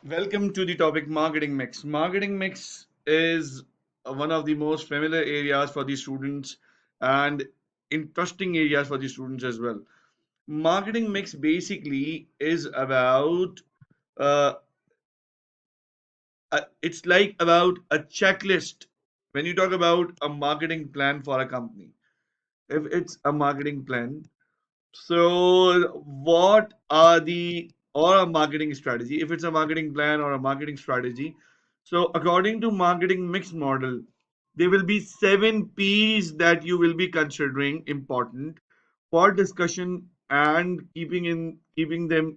Welcome to the topic marketing mix. Marketing mix is one of the most familiar areas for the students and interesting areas for the students as well. Marketing mix basically is about uh, it's like about a checklist when you talk about a marketing plan for a company. If it's a marketing plan, so what are the or a marketing strategy? If it's a marketing plan or a marketing strategy, so according to marketing mix model, there will be 7 P's that you will be considering important for discussion and keeping them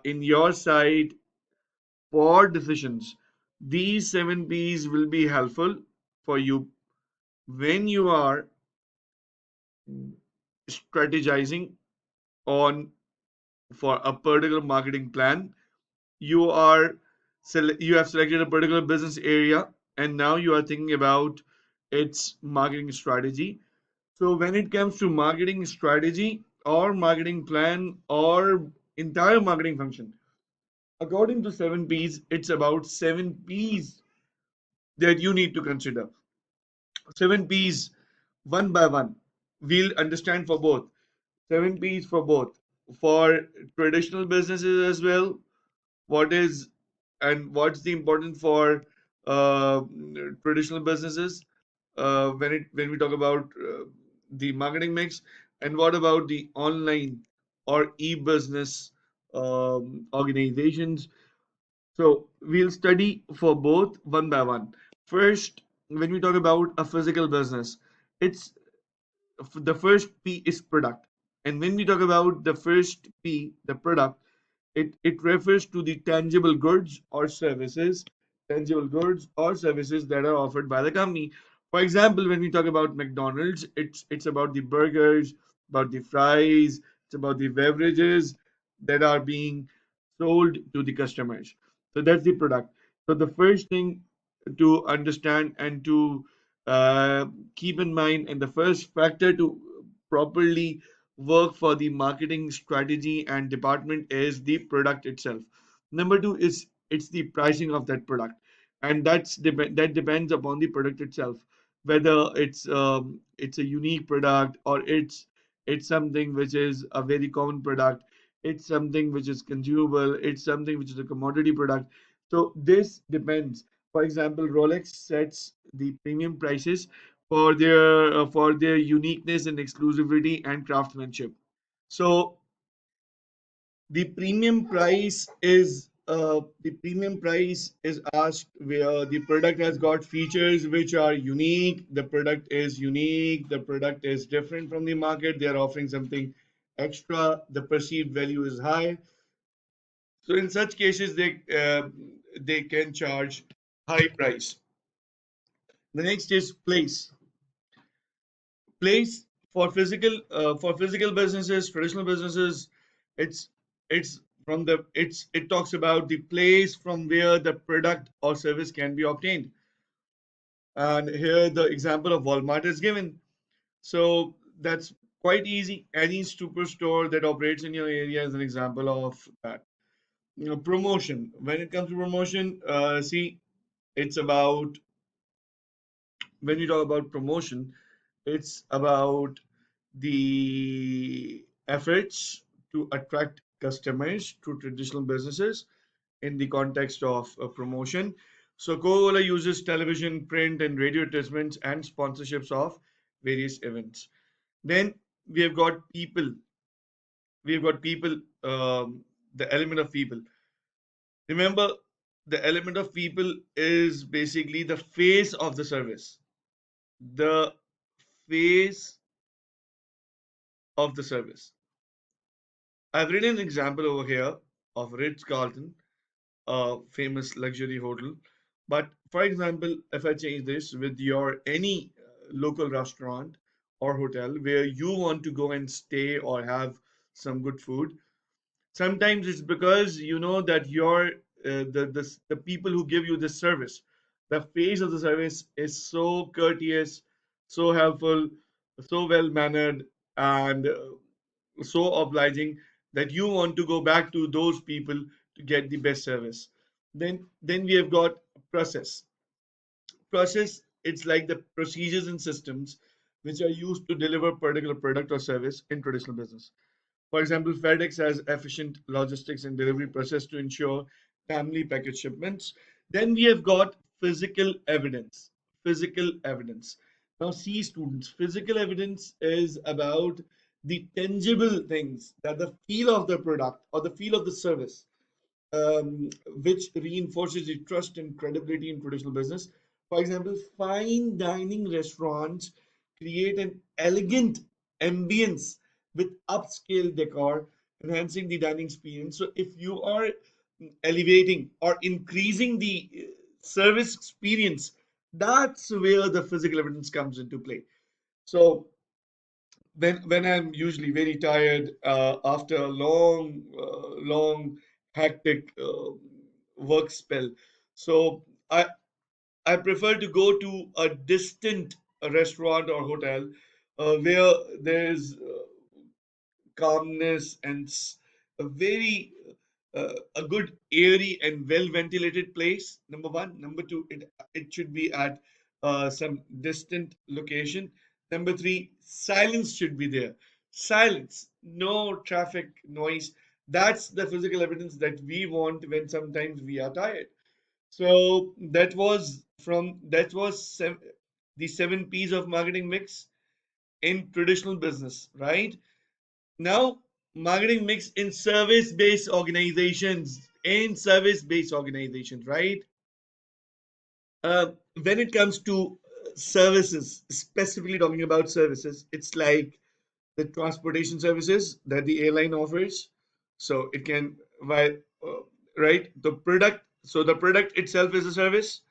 in your side for decisions. These 7 P's will be helpful for you when you are strategizing on for a particular marketing plan. You are you have selected a particular business area and now you are thinking about its marketing strategy. So when it comes to marketing strategy or marketing plan or entire marketing function, according to 7 P's, it's about 7 P's that you need to consider. 7 P's one by one. We'll understand for both. 7 P's for both. For traditional businesses as well, what is and what's the important for uh, traditional businesses when we talk about the marketing mix, and what about the online or e-business organizations. So we'll study for both one by one. First, when we talk about a physical business, it's the first P is product. And when we talk about the first P, the product, it refers to the tangible goods or services that are offered by the company. For example, when we talk about McDonald's, it's about the burgers, about the fries, it's about the beverages that are being sold to the customers. So that's the product. So the first thing to understand and to uh, keep in mind, and the first factor to properly work for the marketing strategy and department is the product itself. Number two is it's the pricing of that product, and that depends upon the product itself, whether it's a unique product or it's something which is a very common product, it's something which is consumable, it's something which is a commodity product. So this depends. For example, Rolex sets the premium prices for their uniqueness and exclusivity and craftsmanship. So the premium price is asked where the product has got features which are unique. The product is unique. The product is different from the market. They are offering something extra. The perceived value is high. So in such cases, they can charge high price. The next is place. Place for physical businesses, traditional businesses, it's it's it talks about the place from where the product or service can be obtained. And here the example of Walmart is given. So that's quite easy. Any superstore that operates in your area is an example of that. Promotion. When it comes to promotion, see, it's about when you talk about promotion, it's about the efforts to attract customers to traditional businesses in the context of a promotion. So Coca-Cola uses television, print, and radio advertisements and sponsorships of various events. Then we have got people. We have got people. The element of people. Remember, the element of people is basically the face of the service. The face of the service. I've written an example over here of Ritz Carlton, a famous luxury hotel. But for example, if I change this with your any local restaurant or hotel where you want to go and stay or have some good food, sometimes it's because you know that the people who give you this service, the face of the service is so courteous, so helpful, so well mannered, and so obliging that you want to go back to those people to get the best service. Then we have got process. Process, it's like the procedures and systems which are used to deliver particular product or service in traditional business. For example, FedEx has efficient logistics and delivery process to ensure timely package shipments. Then we have got physical evidence. Physical evidence. Now, see, students, physical evidence is about the tangible things, that the feel of the product or the feel of the service, which reinforces the trust and credibility in traditional business. For example, fine dining restaurants create an elegant ambience with upscale decor, enhancing the dining experience. So, if you are elevating or increasing the service experience, that's where the physical evidence comes into play. So, when I'm usually very tired after a long hectic work spell, so I prefer to go to a distant restaurant or hotel where there's calmness and a very a good airy and well ventilated place. Number one. Number two, it should be at some distant location. Number three, silence should be there. Silence, no traffic noise. That's the physical evidence that we want when sometimes we are tired. So that was the 7 P's of marketing mix in traditional business, right? Now, marketing mix in service-based organizations, right? Uh, when it comes to services, specifically talking about services, it's like the transportation services that the airline offers. So it can, while, uh, right, the product. So the product itself is a service.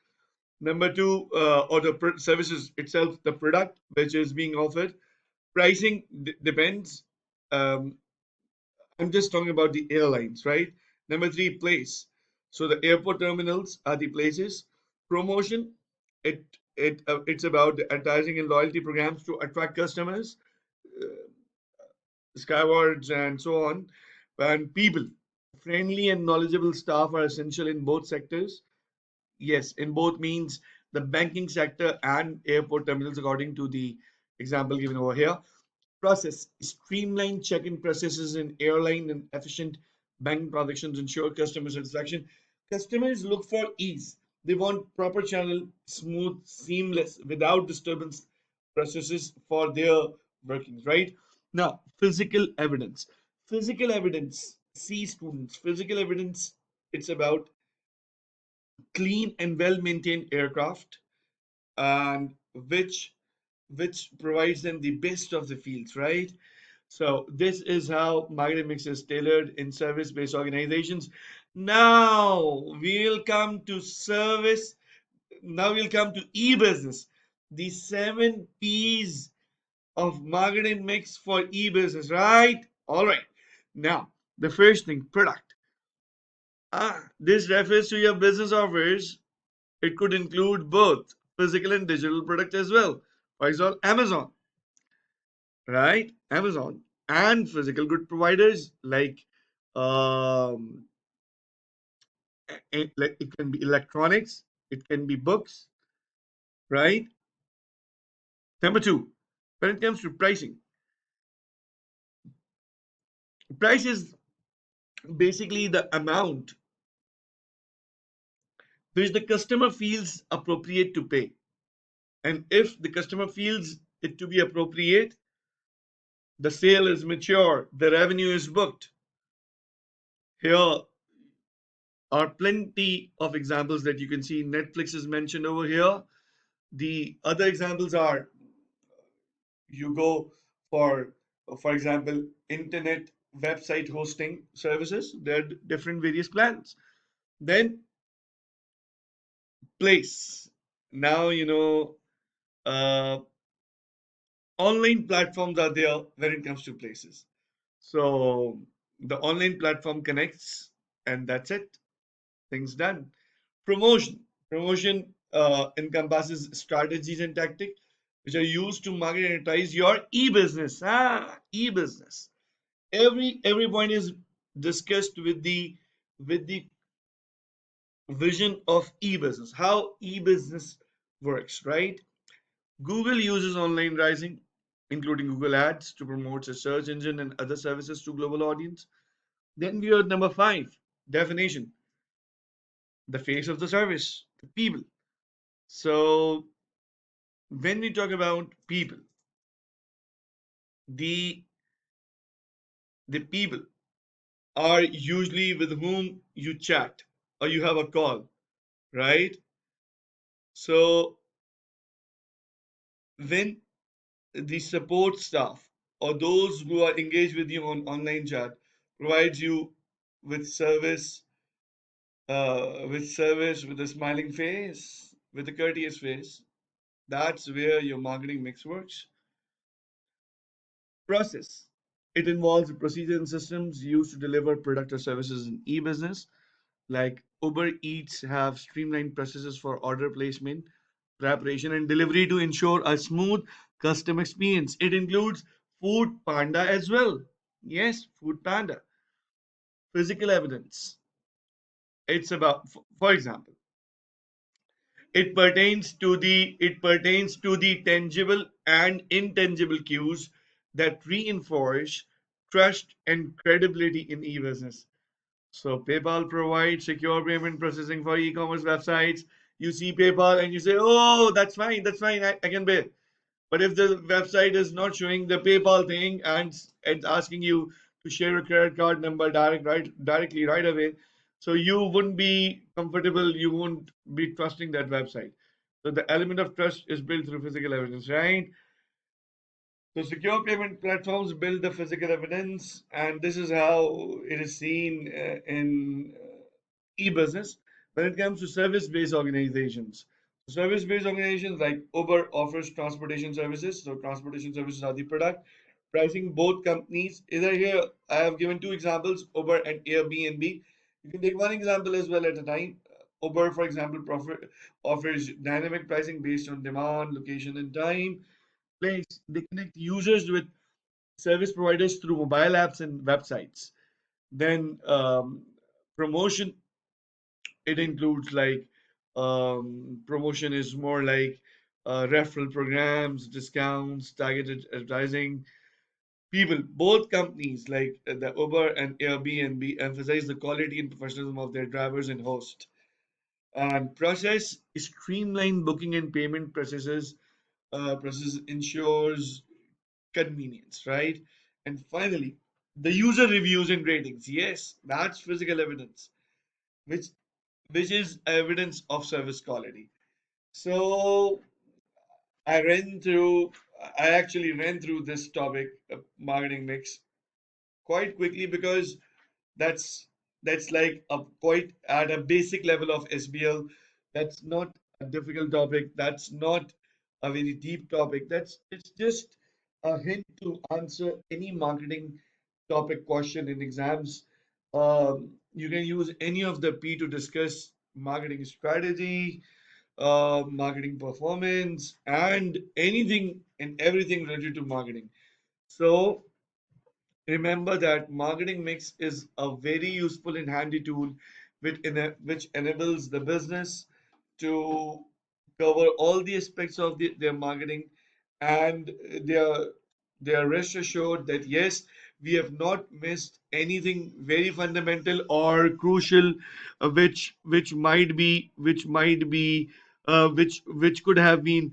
Number two, or the services itself, the product which is being offered. Pricing depends. Um, I'm just talking about the airlines, right? Number three, place. So the airport terminals are the places. Promotion, it it's about the advertising and loyalty programs to attract customers, uh, skywards, and so on. And people, friendly and knowledgeable staff are essential in both sectors. Yes, in both means the banking sector and airport terminals, according to the example given over here. Process, streamlined check-in processes in airline and efficient banking transactions ensure customer satisfaction. Customers look for ease. They want proper channel, smooth, seamless, without disturbance processes for their workings, right? Now, physical evidence. Physical evidence, see students, physical evidence, it's about clean and well-maintained aircraft, and which provides them the best of the fields, right? So this is how marketing mix is tailored in service-based organizations. Now we'll come to service. Now we'll come to e-business. The 7 P's of marketing mix for e-business, right? All right. Now the first thing, product. This refers to your business offers. It could include both physical and digital product as well. For example, Amazon, right? Amazon and physical good providers like um, like it can be electronics, it can be books, right? Number two, when it comes to pricing, price is basically the amount which the customer feels appropriate to pay. And if the customer feels it to be appropriate, the sale is mature, the revenue is booked. Here are plenty of examples that you can see. Netflix is mentioned over here. The other examples are you go for example, internet website hosting services. There are different various plans. Then place. Now uh, online platforms are there when it comes to places. So the online platform connects, and that's it. Things done. Promotion. Promotion encompasses strategies and tactics which are used to market and advertise your e-business. E-business. Every point is discussed with the with the vision of e-business, how e-business works, right? Google uses online pricing, including Google Ads, to promote its search engine and other services to global audience. Then we are at number five, definition, the face of the service, the people. So when we talk about people, the the people are usually with whom you chat or you have a call, right? So when the support staff or those who are engaged with you on online chat provides you with service with a smiling face, with a courteous face, that's where your marketing mix works. Process. It involves procedures and systems used to deliver product or services in e-business. Like Uber Eats have streamlined processes for order placement, preparation, and delivery to ensure a smooth customer experience. It includes Food Panda as well. Yes, Food Panda. Physical evidence. It's about, for example, it pertains to the tangible and intangible cues that reinforce trust and credibility in e-business. So PayPal provides secure payment processing for e-commerce websites. You see PayPal and you say, "Oh, that's fine, I can pay." But if the website is not showing the PayPal thing and it's asking you to share a credit card number directly right away, so you wouldn't be comfortable, you won't be trusting that website. So the element of trust is built through physical evidence, right? So secure payment platforms build the physical evidence, and this is how it is seen in e-business. When it comes to service-based organizations, service-based organizations like Uber offers transportation services. So transportation services are the product. Pricing both companies. Either here, I have given two examples, Uber and Airbnb. You can take one example as well at a time. Uber, for example, offers dynamic pricing based on demand, location, and time. Place. They connect users with service providers through mobile apps and websites. Then promotion, it includes like promotion is more like referral programs, discounts, targeted advertising. People, both companies like the Uber and Airbnb emphasize the quality and professionalism of their drivers and hosts. And process streamline booking and payment processes. Process ensures convenience, right? And finally, the user reviews and ratings. Yes, that's physical evidence, which which is evidence of service quality. So I ran through, I actually ran through this topic, marketing mix, quite quickly because that's that's like a quite at a basic level of SBL. That's not a difficult topic. That's not a very deep topic. It's just a hint to answer any marketing topic question in exams. You can use any of the P to discuss marketing strategy, marketing performance, and anything and everything related to marketing. So remember that marketing mix is a very useful and handy tool which enables the business to cover all the aspects of their marketing, and they are they are rest assured that yes, we have not missed anything very fundamental or crucial, which could have been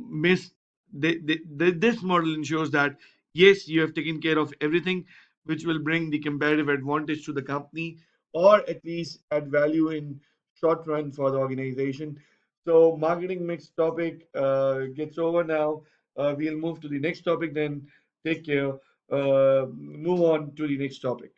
missed. This model ensures that yes, you have taken care of everything which will bring the comparative advantage to the company or at least add value in short run for the organization. So marketing mix topic gets over now. We'll move to the next topic then. Take care. Move on to the next topic.